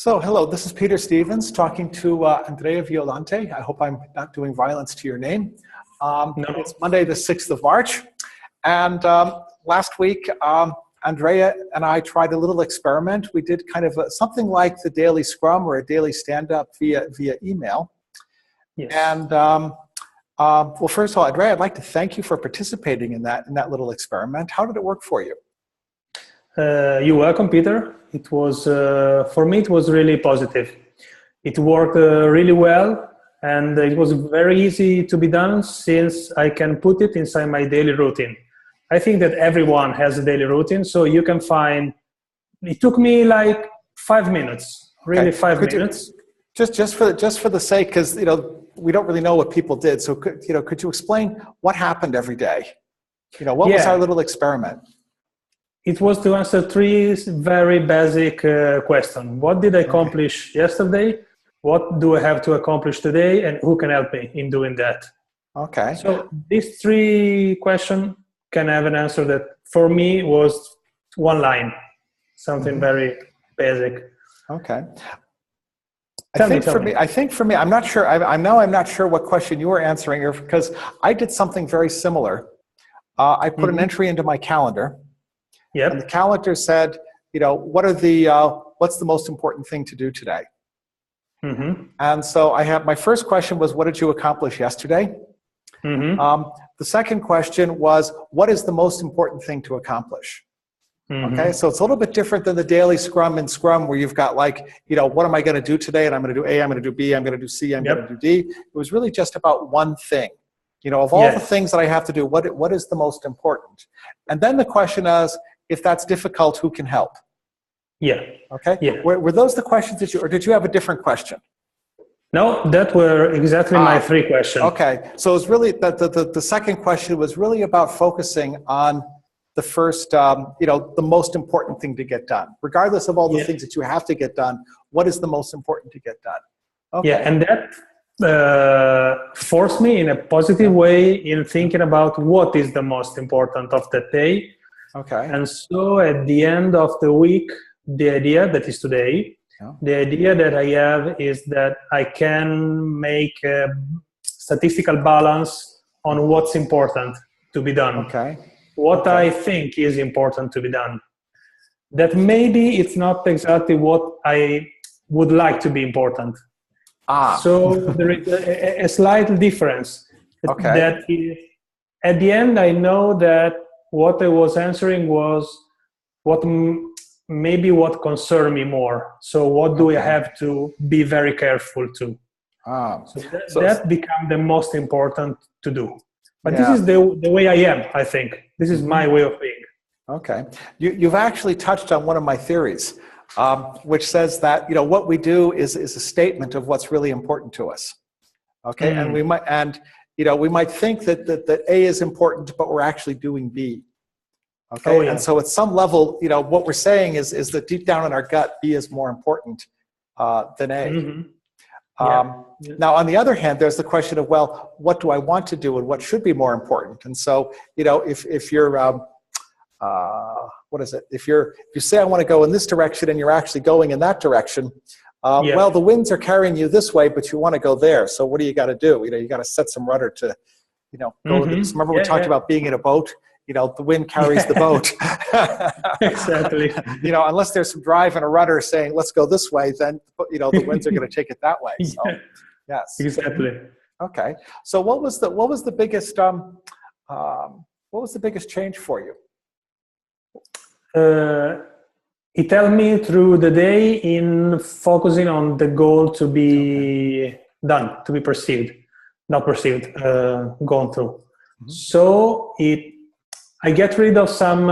So, hello, this is Peter Stevens talking to Andrea Violante. I hope I'm not doing violence to your name. No. It's Monday, the 6th of March. And last week, Andrea and I tried a little experiment. We did kind of something like the daily scrum or a daily stand-up via email. Yes. And well, first of all, Andrea, I'd like to thank you for participating in that little experiment. How did it work for you? You're welcome, Peter. It was, for me, it was really positive. It worked really well, and it was very easy to be done since I can put it inside my daily routine. I think that everyone has a daily routine, so you can find, it took me like 5 minutes, really. Okay. 5 minutes. Just for the sake, because we don't really know what people did. So could you explain what happened every day? What was our little experiment? It was to answer 3 very basic questions. What did I accomplish yesterday? What do I have to accomplish today? And who can help me in doing that? Okay. So these 3 questions can have an answer that for me was 1 line, something very basic. Okay. I think for me, I'm not sure. I'm not sure what question you were answering here, because I did something very similar. I put an entry into my calendar. Yep. And the calendar said, what's the most important thing to do today? And so my first question was, what did you accomplish yesterday? The second question was, what is the most important thing to accomplish? Okay, so it's a little bit different than the daily scrum and Scrum, where you've got what am I going to do today? And I'm going to do A, I'm going to do B, I'm going to do C, I'm going to do D. It was really just about one thing. Of all the things that I have to do, what is the most important? And then the question is, if that's difficult, who can help? Yeah. Okay. Yeah. Were those the questions or did you have a different question? No, that were exactly my 3 questions. Okay. So it was really the second question was really about focusing on the first, the most important thing to get done, regardless of all the things that you have to get done. What is the most important to get done? Okay. Yeah, and that forced me in a positive way in thinking about what is the most important of the day. Okay. And so at the end of the week, the idea that is today, the idea that I have is that I can make a statistical balance on what's important to be done. Okay. What I think is important to be done. That maybe it's not exactly what I would like to be important. So there is a slight difference. Okay. That is, at the end, I know that what I was answering was what concerned me more. So what do I have to be very careful to? So that became the most important to do. But this is the way I am, I think. This is my way of being. Okay. You've actually touched on one of my theories, which says that what we do is a statement of what's really important to us. Okay, and we might think that A is important, but we're actually doing B. Okay, and so at some level, what we're saying is that deep down in our gut, B is more important than A. Now, on the other hand, there's the question of, well, what do I want to do and what should be more important? And so, if you're, if you say I want to go in this direction and you're actually going in that direction, well, the winds are carrying you this way, but you want to go there. So what do you got to do? You got to set some rudder to, go. Remember we talked about being in a boat. The wind carries the boat. Exactly. Unless there's some drive and a rudder saying, let's go this way, then, the winds are going to take it that way. So, yes. Exactly. Okay. So what was the biggest change for you? It helped me through the day in focusing on the goal to be done, to be perceived, not perceived, gone through. So I get rid of some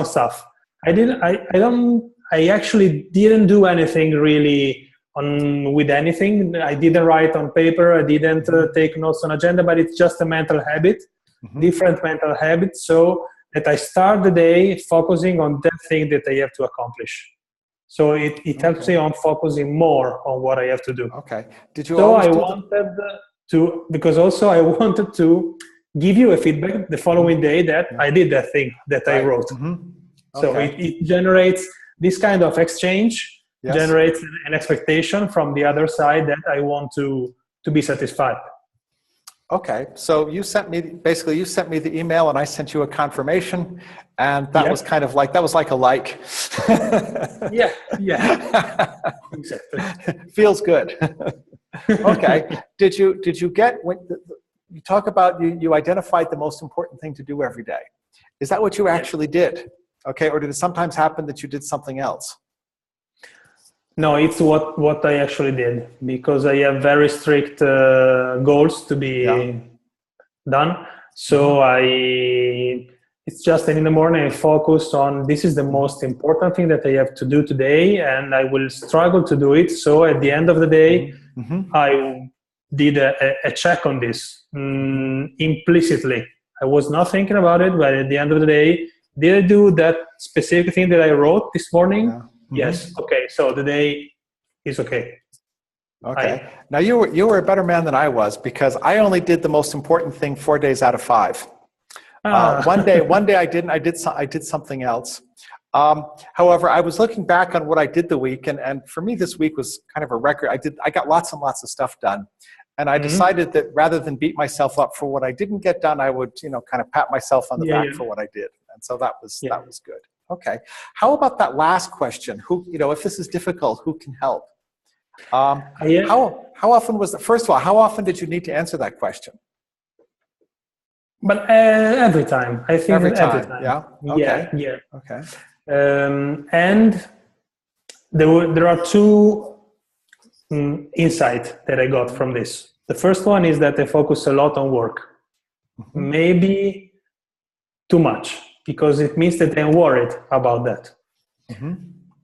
stuff. I actually didn't do anything really with anything. I didn't write on paper. I didn't take notes on agenda, but it's just a mental habit, different mental habits. So that I start the day focusing on that thing that I have to accomplish. So it helps me on focusing more on what I have to do. Okay. I wanted to give you a feedback the following day that I did that thing that I wrote. So it generates this kind of exchange Yes. generates an expectation from the other side that I want to be satisfied. Okay, so you sent me the email and I sent you a confirmation, and that was kind of like, that was like a like. Yeah. Exactly. Feels good. Okay, did you get, when you talk about, you identified the most important thing to do every day? Is that what you actually did? Okay, or did it sometimes happen that you did something else? No, it's what I actually did, because I have very strict goals to be done. So it's just that in the morning I focus on, this is the most important thing that I have to do today, and I will struggle to do it. So at the end of the day, I did a check on this implicitly. I was not thinking about it, but at the end of the day, did I do that specific thing that I wrote this morning? Yeah. Yes. Okay. So the day is okay. Okay. Now you were a better man than I was, because I only did the most important thing 4 days out of 5. One day I didn't. I did something else. However, I was looking back on what I did the week, and for me this week was kind of a record. I got lots and lots of stuff done, and I decided that rather than beat myself up for what I didn't get done, I would, kind of pat myself on the back for what I did, and so that was good. Okay. How about that last question? Who, if this is difficult, who can help? How often was first of all, how often did you need to answer that question? But every time, I think every time. Yeah. Okay. Yeah. Okay. And there are two insights that I got from this. The first one is that I focus a lot on work, maybe too much, because it means that I'm worried about that.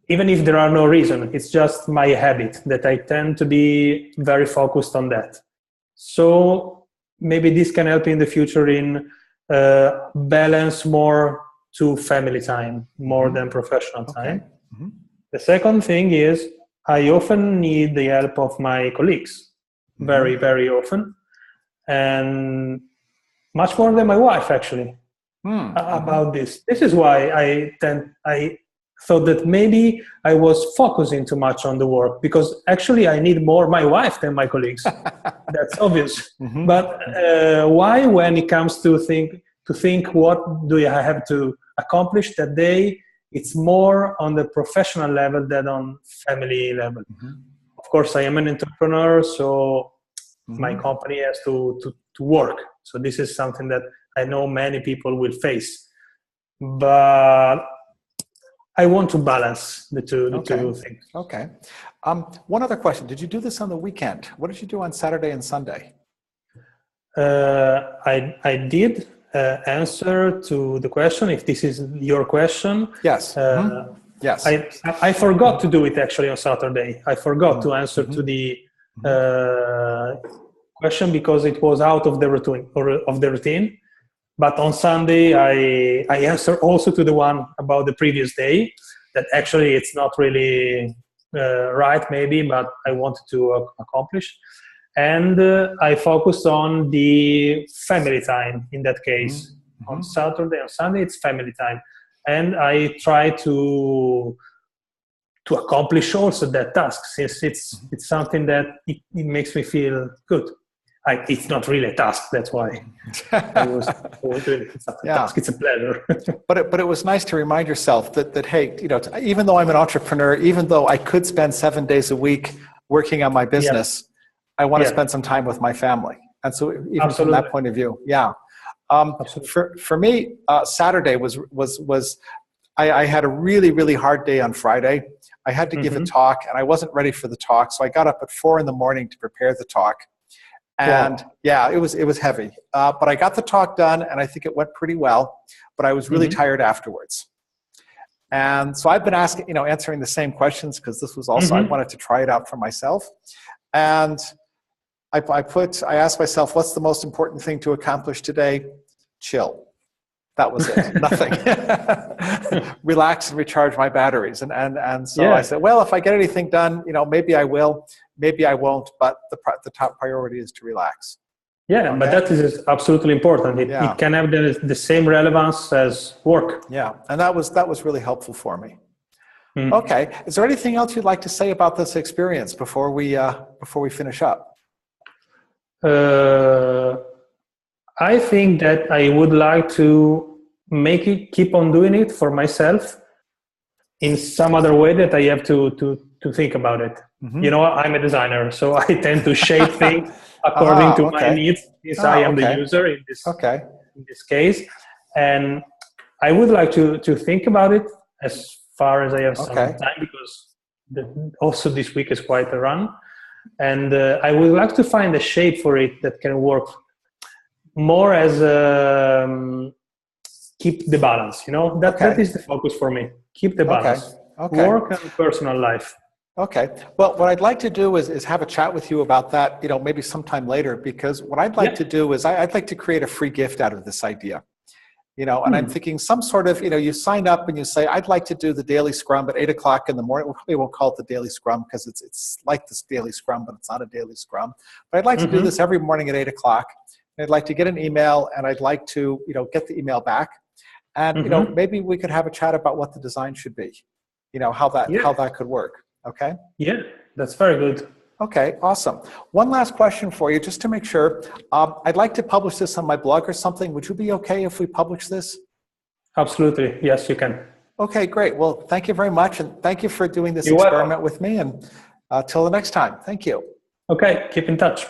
Even if there are no reason, it's just my habit that I tend to be very focused on that. So maybe this can help in the future in balance more to family time, more than professional time. The second thing is I often need the help of my colleagues, very, very often, and much more than my wife, actually, about this. This is why I thought that maybe I was focusing too much on the work, because actually I need more my wife than my colleagues. That's obvious. But why, when it comes to think what do I have to accomplish that day, it's more on the professional level than on family level. Of course, I am an entrepreneur, so my company has to work. So this is something that I know many people will face. But I want to balance the two things. Okay. One other question. Did you do this on the weekend? What did you do on Saturday and Sunday? I did answer to the question, if this is your question. Yes. Yes. I forgot to do it actually on Saturday. I forgot to answer to the question because it was out of the routine. But on Sunday, I answer also to the one about the previous day, that actually it's not really right maybe, but I wanted to accomplish. And I focused on the family time in that case. On Saturday, on Sunday, it's family time. And I try to accomplish also that task, since it's something that it makes me feel good. It's not really a task, that's why I was doing it. It's not a task, it's a pleasure. but it was nice to remind yourself that hey, even though I'm an entrepreneur, even though I could spend 7 days a week working on my business, I want to spend some time with my family. And so even from that point of view, for me, Saturday was I had a really, really hard day on Friday. I had to give a talk, and I wasn't ready for the talk, so I got up at 4 a.m. to prepare the talk. And it was heavy, but I got the talk done, and I think it went pretty well, but I was really tired afterwards. And so I've been answering the same questions, because this was also, I wanted to try it out for myself. And I asked myself, what's the most important thing to accomplish today? Chill. That was it. Nothing. Relax and recharge my batteries. And so I said, well, if I get anything done, maybe I will, maybe I won't, but the top priority is to relax. Yeah, but that is absolutely important. It can have the same relevance as work. Yeah, and that was really helpful for me. Okay. Is there anything else you'd like to say about this experience before we finish up? I think that I would like to keep on doing it for myself in some other way that I have to think about it. You know, I'm a designer, so I tend to shape things according to my needs, since I am the user in this case. And I would like to think about it as far as I have some time, because also this week is quite a run. And I would like to find a shape for it that can work more as keep the balance, you know, that is the focus for me. Keep the balance, work and personal life. Okay. Well, what I'd like to do is have a chat with you about that, you know, maybe sometime later, because what I'd like to do is I'd like to create a free gift out of this idea, you know, and I'm thinking some sort of, you know, you sign up and you say, I'd like to do the daily scrum at 8 o'clock in the morning. We probably won't call it the daily scrum because it's like this daily scrum, but it's not a daily scrum. But I'd like to do this every morning at 8 o'clock. I'd like to get an email, and I'd like to, you know, get the email back. And, you know, maybe we could have a chat about what the design should be, you know, how that could work. Okay. Yeah, that's very good. Okay, awesome. One last question for you, just to make sure. I'd like to publish this on my blog or something. Would you be okay if we publish this? Absolutely. Yes, you can. Okay, great. Well, thank you very much. And thank you for doing this experiment with me. And till the next time. Thank you. Okay, keep in touch.